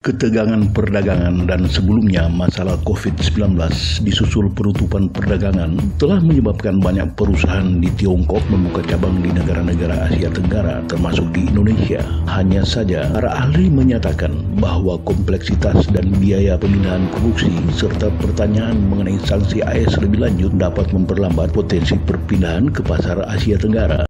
Ketegangan perdagangan dan sebelumnya masalah COVID-19 disusul penutupan perdagangan telah menyebabkan banyak perusahaan di Tiongkok membuka cabang di negara-negara Asia Tenggara termasuk di Indonesia. Hanya saja, para ahli menyatakan bahwa kompleksitas dan biaya pemindahan produksi serta pertanyaan mengenai sanksi AS lebih lanjut dapat memperlambat potensi perpindahan ke pasar Asia Tenggara.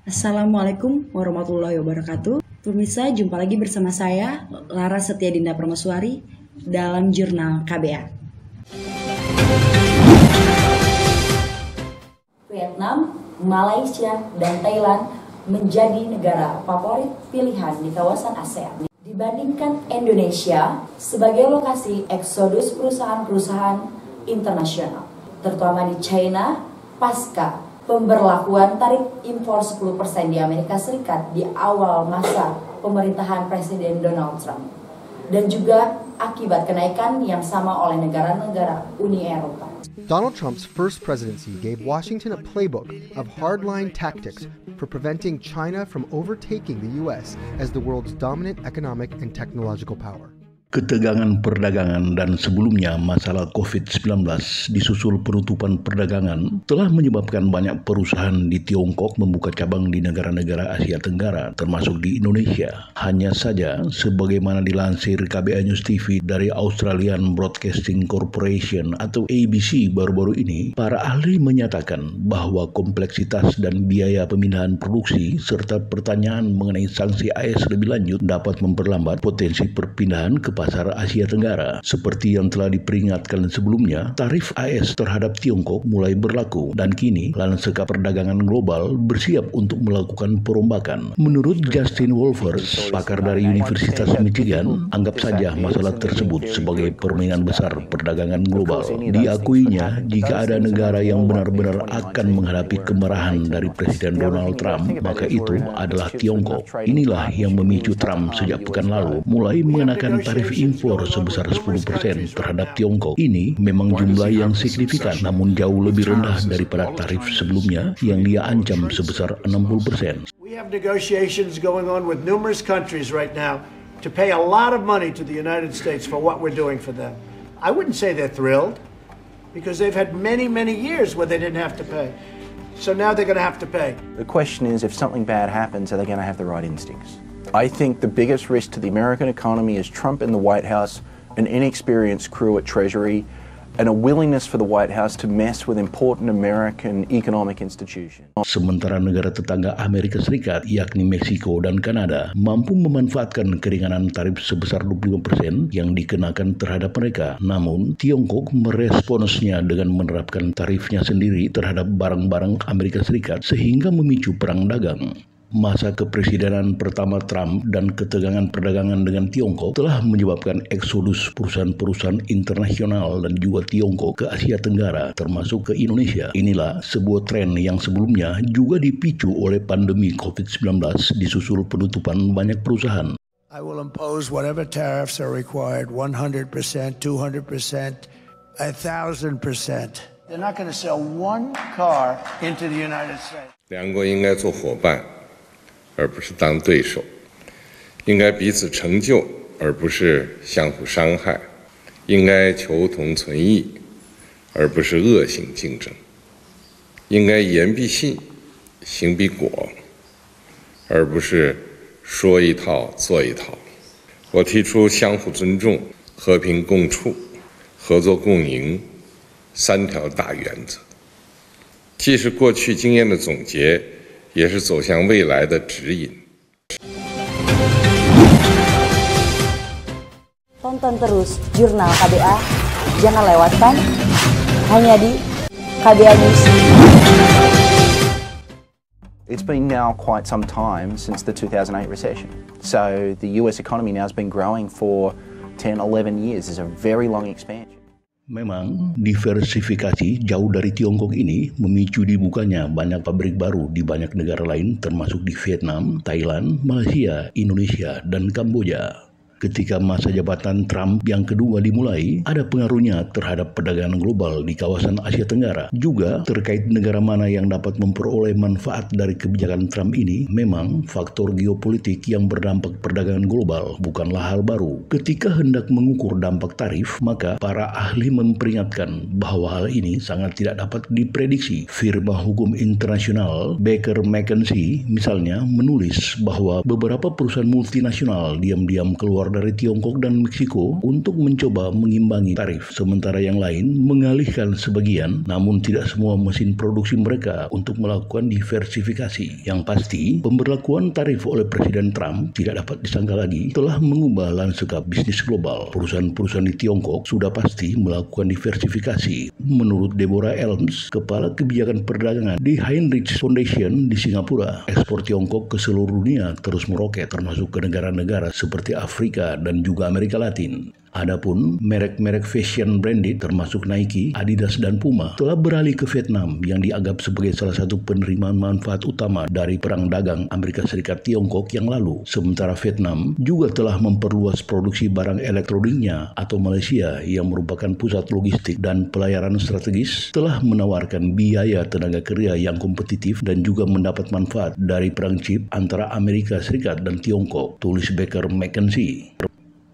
Assalamualaikum warahmatullahi wabarakatuh. Pemirsa, jumpa lagi bersama saya, Lara Setiadinda Permaswari, dalam Jurnal KBA. Vietnam, Malaysia, dan Thailand menjadi negara favorit pilihan di kawasan ASEAN dibandingkan Indonesia sebagai lokasi eksodus perusahaan-perusahaan internasional, terutama di China pasca pemberlakuan tarif impor 10% di Amerika Serikat di awal masa pemerintahan Presiden Donald Trump, dan juga akibat kenaikan yang sama oleh negara-negara Uni Eropa. Donald Trump's first presidency gave Washington a playbook of hardline tactics for preventing China from overtaking the U.S. as the world's dominant economic and technological power. Ketegangan perdagangan dan sebelumnya masalah COVID-19 disusul penutupan perdagangan telah menyebabkan banyak perusahaan di Tiongkok membuka cabang di negara-negara Asia Tenggara termasuk di Indonesia. Hanya saja, sebagaimana dilansir KBA News TV dari Australian Broadcasting Corporation atau ABC baru-baru ini, para ahli menyatakan bahwa kompleksitas dan biaya pemindahan produksi serta pertanyaan mengenai sanksi AS lebih lanjut dapat memperlambat potensi perpindahan ke pasar Asia Tenggara. Seperti yang telah diperingatkan sebelumnya, tarif AS terhadap Tiongkok mulai berlaku dan kini lanskap perdagangan global bersiap untuk melakukan perombakan. Menurut Justin Wolfers, pakar dari Universitas Michigan, anggap saja masalah tersebut sebagai permainan besar perdagangan global. Diakuinya, jika ada negara yang benar-benar akan menghadapi kemarahan dari Presiden Donald Trump, maka itu adalah Tiongkok. Inilah yang memicu Trump sejak pekan lalu mulai mengenakan tarif impor sebesar 10% terhadap Tiongkok. Ini memang jumlah yang signifikan, namun jauh lebih rendah daripada tarif sebelumnya yang dia ancam sebesar 60%. We have negotiations going on with numerous countries right now to pay a lot of money to the United States for what we're doing for them. I wouldn't say they're thrilled because they've had many years where they didn't have to pay. So now they're going to have to pay. The question is, if something bad happens, are they going to have the right instincts? I think the biggest risk to the American economy is Trump in the White House, an inexperienced crew at Treasury, and a willingness for the White House to mess with important American economic institutions. Sementara negara tetangga Amerika Serikat, yakni Meksiko dan Kanada, mampu memanfaatkan keringanan tarif sebesar 25% yang dikenakan terhadap mereka. Namun, Tiongkok meresponsnya dengan menerapkan tarifnya sendiri terhadap barang-barang Amerika Serikat sehingga memicu perang dagang. Masa kepresidenan pertama Trump dan ketegangan perdagangan dengan Tiongkok telah menyebabkan eksodus perusahaan-perusahaan internasional dan juga Tiongkok ke Asia Tenggara termasuk ke Indonesia. Inilah sebuah tren yang sebelumnya juga dipicu oleh pandemi COVID-19 disusul penutupan banyak perusahaan. I will impose whatever tariffs are required, 100%, 200%, 1,000%. They're not going to sell one car into the United States. 两国应该做伙伴，而不是当对手，应该彼此成就，而不是相互伤害，应该求同存异，而不是恶性竞争，应该言必信，行必果，而不是说一套做一套。我提出相互尊重、和平共处、合作共赢三条大原则，既是过去经验的总结，也是走向未来的指引。 Tonton terus Jurnal KBA, jangan lewatkan hanya di KBA News. It's been now quite some time since the 2008 recession. So the US economy now has been growing for 10, 11 years. It's a very long expansion. Memang diversifikasi jauh dari Tiongkok ini memicu dibukanya banyak pabrik baru di banyak negara lain termasuk di Vietnam, Thailand, Malaysia, Indonesia, dan Kamboja. Ketika masa jabatan Trump yang kedua dimulai, ada pengaruhnya terhadap perdagangan global di kawasan Asia Tenggara. Juga terkait negara mana yang dapat memperoleh manfaat dari kebijakan Trump ini, memang faktor geopolitik yang berdampak perdagangan global bukanlah hal baru. Ketika hendak mengukur dampak tarif, maka para ahli memperingatkan bahwa hal ini sangat tidak dapat diprediksi. Firma hukum internasional Baker McKenzie misalnya menulis bahwa beberapa perusahaan multinasional diam-diam keluar dari Tiongkok dan Meksiko untuk mencoba mengimbangi tarif, sementara yang lain mengalihkan sebagian, namun tidak semua mesin produksi mereka untuk melakukan diversifikasi. Yang pasti, pemberlakuan tarif oleh Presiden Trump tidak dapat disangka lagi telah mengubah lanskap bisnis global. Perusahaan-perusahaan di Tiongkok sudah pasti melakukan diversifikasi. Menurut Deborah Elms, Kepala Kebijakan Perdagangan di Heinrich Foundation di Singapura, ekspor Tiongkok ke seluruh dunia terus meroket, termasuk ke negara-negara seperti Afrika dan juga Amerika Latin. Adapun merek-merek fashion branded termasuk Nike, Adidas, dan Puma telah beralih ke Vietnam yang dianggap sebagai salah satu penerima manfaat utama dari perang dagang Amerika Serikat Tiongkok yang lalu. Sementara Vietnam juga telah memperluas produksi barang elektroniknya, atau Malaysia yang merupakan pusat logistik dan pelayaran strategis telah menawarkan biaya tenaga kerja yang kompetitif dan juga mendapat manfaat dari perang chip antara Amerika Serikat dan Tiongkok, tulis Baker McKenzie.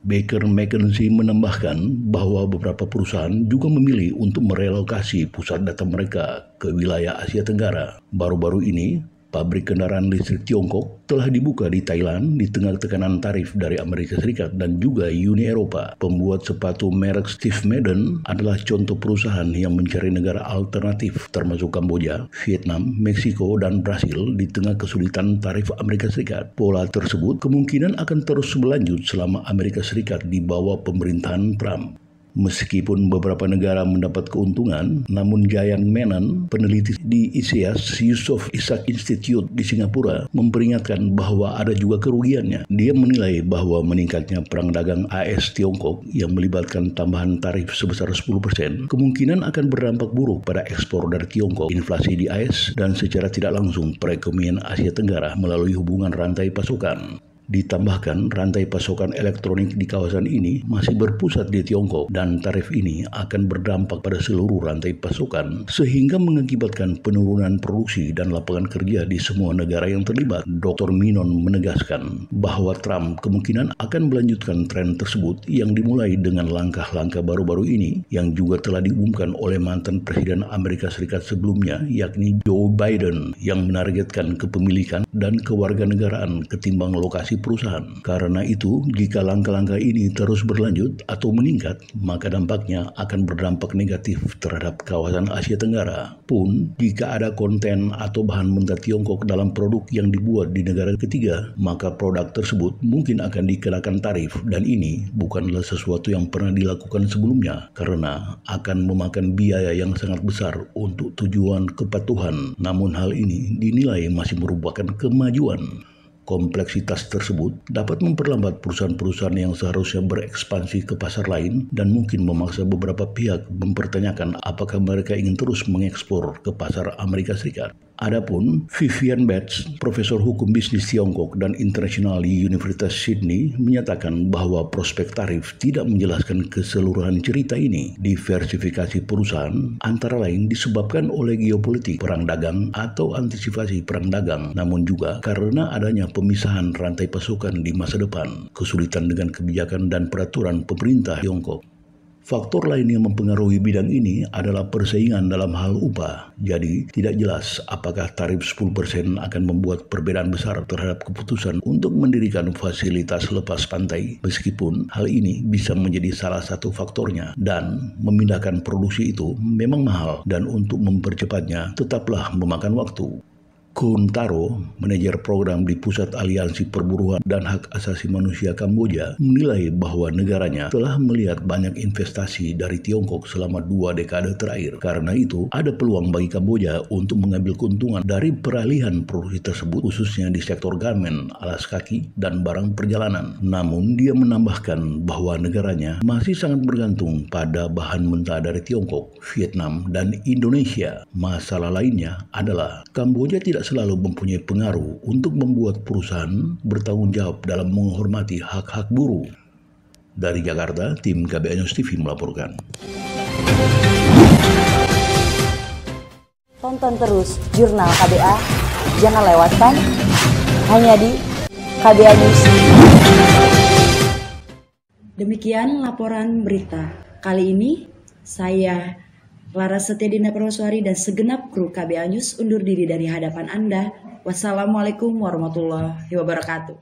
Baker McKenzie menambahkan bahwa beberapa perusahaan juga memilih untuk merelokasi pusat data mereka ke wilayah Asia Tenggara. Baru-baru ini, pabrik kendaraan listrik Tiongkok telah dibuka di Thailand di tengah tekanan tarif dari Amerika Serikat dan juga Uni Eropa. Pembuat sepatu merek Steve Madden adalah contoh perusahaan yang mencari negara alternatif termasuk Kamboja, Vietnam, Meksiko, dan Brasil di tengah kesulitan tarif Amerika Serikat. Pola tersebut kemungkinan akan terus berlanjut selama Amerika Serikat di bawah pemerintahan Trump. Meskipun beberapa negara mendapat keuntungan, namun Jayan Menon, peneliti di ISEAS Yusof Ishak Institute di Singapura, memperingatkan bahwa ada juga kerugiannya. Dia menilai bahwa meningkatnya perang dagang AS-Tiongkok yang melibatkan tambahan tarif sebesar 10% kemungkinan akan berdampak buruk pada ekspor dari Tiongkok, inflasi di AS, dan secara tidak langsung perekonomian Asia Tenggara melalui hubungan rantai pasokan. Ditambahkan, rantai pasokan elektronik di kawasan ini masih berpusat di Tiongkok dan tarif ini akan berdampak pada seluruh rantai pasokan sehingga mengakibatkan penurunan produksi dan lapangan kerja di semua negara yang terlibat. Dr. Minon menegaskan bahwa Trump kemungkinan akan melanjutkan tren tersebut yang dimulai dengan langkah-langkah baru-baru ini yang juga telah diumumkan oleh mantan Presiden Amerika Serikat sebelumnya, yakni Joe Biden, yang menargetkan kepemilikan dan kewarganegaraan ketimbang lokasi perusahaan. Karena itu, jika langkah-langkah ini terus berlanjut atau meningkat, maka dampaknya akan berdampak negatif terhadap kawasan Asia Tenggara. Pun, jika ada konten atau bahan mentah Tiongkok dalam produk yang dibuat di negara ketiga, maka produk tersebut mungkin akan dikenakan tarif, dan ini bukanlah sesuatu yang pernah dilakukan sebelumnya karena akan memakan biaya yang sangat besar untuk tujuan kepatuhan. Namun hal ini dinilai masih merupakan kemajuan. Kompleksitas tersebut dapat memperlambat perusahaan-perusahaan yang seharusnya berekspansi ke pasar lain dan mungkin memaksa beberapa pihak mempertanyakan apakah mereka ingin terus mengekspor ke pasar Amerika Serikat. Adapun Vivian Betts, profesor hukum bisnis Tiongkok dan internasional di Universitas Sydney, menyatakan bahwa prospek tarif tidak menjelaskan keseluruhan cerita ini. Diversifikasi perusahaan antara lain disebabkan oleh geopolitik, perang dagang atau antisipasi perang dagang, namun juga karena adanya pemisahan rantai pasokan di masa depan, kesulitan dengan kebijakan dan peraturan pemerintah Tiongkok. Faktor lain yang mempengaruhi bidang ini adalah persaingan dalam hal upah. Jadi, tidak jelas apakah tarif 10% akan membuat perbedaan besar terhadap keputusan untuk mendirikan fasilitas lepas pantai, meskipun hal ini bisa menjadi salah satu faktornya. Dan memindahkan produksi itu memang mahal, dan untuk mempercepatnya tetaplah memakan waktu. Kuntaro, manajer program di Pusat Aliansi Perburuan dan Hak Asasi Manusia Kamboja, menilai bahwa negaranya telah melihat banyak investasi dari Tiongkok selama 2 dekade terakhir. Karena itu, ada peluang bagi Kamboja untuk mengambil keuntungan dari peralihan produksi tersebut, khususnya di sektor garmen, alas kaki, dan barang perjalanan. Namun, dia menambahkan bahwa negaranya masih sangat bergantung pada bahan mentah dari Tiongkok, Vietnam, dan Indonesia. Masalah lainnya adalah Kamboja tidak selalu mempunyai pengaruh untuk membuat perusahaan bertanggung jawab dalam menghormati hak-hak buruh. Dari Jakarta, tim KBA News TV melaporkan. Tonton terus Jurnal KBA, jangan lewatkan, hanya di KBA News. Demikian laporan berita. Kali ini saya Lara Setiadina Perwaswari dan segenap kru KBA News undur diri dari hadapan Anda. Wassalamualaikum warahmatullahi wabarakatuh.